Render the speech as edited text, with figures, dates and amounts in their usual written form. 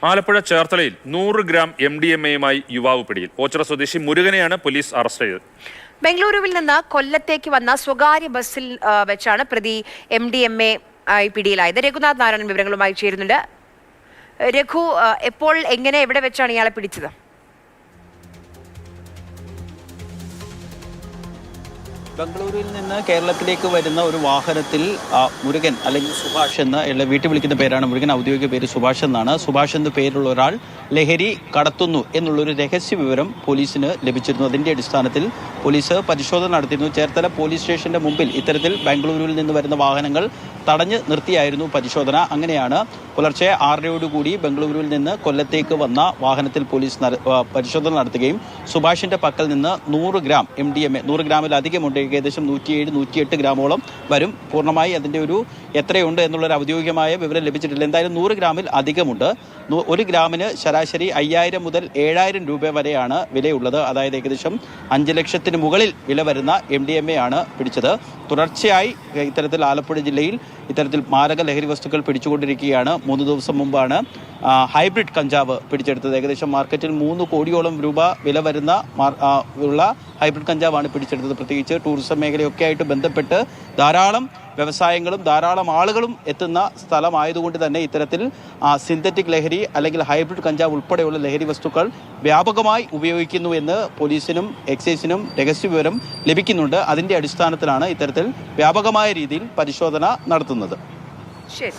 ആലപ്പുഴ ചേർത്തലയിൽ 100 ഗ്രാം MDMA-യുമായി യുവാവ് പിടിയിൽ. ഓച്ചിറ സ്വദേശി മുരുകനെയാണ് പോലീസ് അറസ്റ്റ് ചെയ്തത്. ബംഗളൂരുവിൽ നിന്ന് കൊല്ലത്തേക്ക് വന്ന സ്വകാര്യ ബസ്സിൽ വെച്ചാണ് പ്രതി MDMA പിടിയിലായത്. രഘുനാഥ് നാരായണൻ വിവരങ്ങളുമായി ചേരുന്നുണ്ട്. രഘു, എപ്പോൾ എങ്ങനെ എവിടെ വെച്ചാണ് ഇയാളെ പിടിച്ചത്? ബംഗളൂരുവിൽ നിന്ന് കേരളത്തിലേക്ക് വരുന്ന ഒരു വാഹനത്തിൽ മുരുകൻ അല്ലെങ്കിൽ സുഭാഷ് എന്ന് വീട്ടിൽ വിളിക്കുന്ന പേരാണ് മുരുകൻ, ഔദ്യോഗിക പേര് സുഭാഷ് എന്നാണ്. സുഭാഷ് എന്ന പേരുള്ള ഒരാൾ ലഹരി കടത്തുന്നു എന്നുള്ളൊരു രഹസ്യ വിവരം പോലീസിന് ലഭിച്ചിരുന്നു. അതിന്റെ അടിസ്ഥാനത്തിൽ പോലീസ് പരിശോധന നടത്തിയിരുന്നു. ചേർത്തല പോലീസ് സ്റ്റേഷന്റെ മുമ്പിൽ ഇത്തരത്തിൽ ബംഗളൂരുവിൽ നിന്ന് വരുന്ന വാഹനങ്ങൾ തടഞ്ഞു നിർത്തിയായിരുന്നു പരിശോധന. അങ്ങനെയാണ് പുലർച്ചെ 6:30 ബംഗളൂരുവിൽ നിന്ന് കൊല്ലത്തേക്ക് വന്ന വാഹനത്തിൽ പോലീസ് പരിശോധന നടത്തുകയും സുഭാഷിന്റെ പക്കൽ നിന്ന് 100 ഗ്രാം MDMA, 100 ഗ്രാമിലധികമുണ്ട്, ഏകദേശം 107-108 ഗ്രാമോളം വരും. പൂർണ്ണമായി അതിന്റെ ഒരു എത്രയുണ്ട് എന്നുള്ളൊരു ഔദ്യോഗികമായ വിവരം ലഭിച്ചിട്ടില്ല. എന്തായാലും 100 ഗ്രാമിൽ അധികമുണ്ട്. 1 ഗ്രാമിന് ശരാശരി 5000 മുതൽ 7000 രൂപ വരെയാണ് വിലയുള്ളത്. അതായത് ഏകദേശം 5 ലക്ഷത്തിന് മുകളിൽ വില വരുന്ന MDMA ആണ് പിടിച്ചത്. തുടർച്ചയായി ഇത്തരത്തിൽ ആലപ്പുഴ ജില്ലയിൽ ഇത്തരത്തിൽ മാരക ലഹരി വസ്തുക്കൾ പിടിച്ചുകൊണ്ടിരിക്കുകയാണ്. 3 ദിവസം മുമ്പാണ് ഹൈബ്രിഡ് കഞ്ചാവ് പിടിച്ചെടുത്തത്. ഏകദേശം മാർക്കറ്റിൽ 3 കോടിയോളം രൂപ വില വരുന്ന ഉള്ള ഹൈബ്രിഡ് കഞ്ചാവാണ് പിടിച്ചെടുത്തത്. പ്രത്യേകിച്ച് ടൂറിസം മേഖലയൊക്കെ ആയിട്ട് ബന്ധപ്പെട്ട് ധാരാളം വ്യവസായങ്ങളും ധാരാളം ആളുകളും എത്തുന്ന സ്ഥലമായതുകൊണ്ട് തന്നെ ഇത്തരത്തിൽ സിന്തറ്റിക് ലഹരി അല്ലെങ്കിൽ ഹൈബ്രിഡ് കഞ്ചാവ് ഉൾപ്പെടെയുള്ള ലഹരി വസ്തുക്കൾ വ്യാപകമായി ഉപയോഗിക്കുന്നു എന്ന് പോലീസിനും എക്സൈസിനും രഹസ്യവിവരം ലഭിക്കുന്നുണ്ട്. അതിന്റെ അടിസ്ഥാനത്തിലാണ് ഇത്തരത്തിൽ വ്യാപകമായ രീതിയിൽ പരിശോധന നടത്തുന്നത്. ശരി.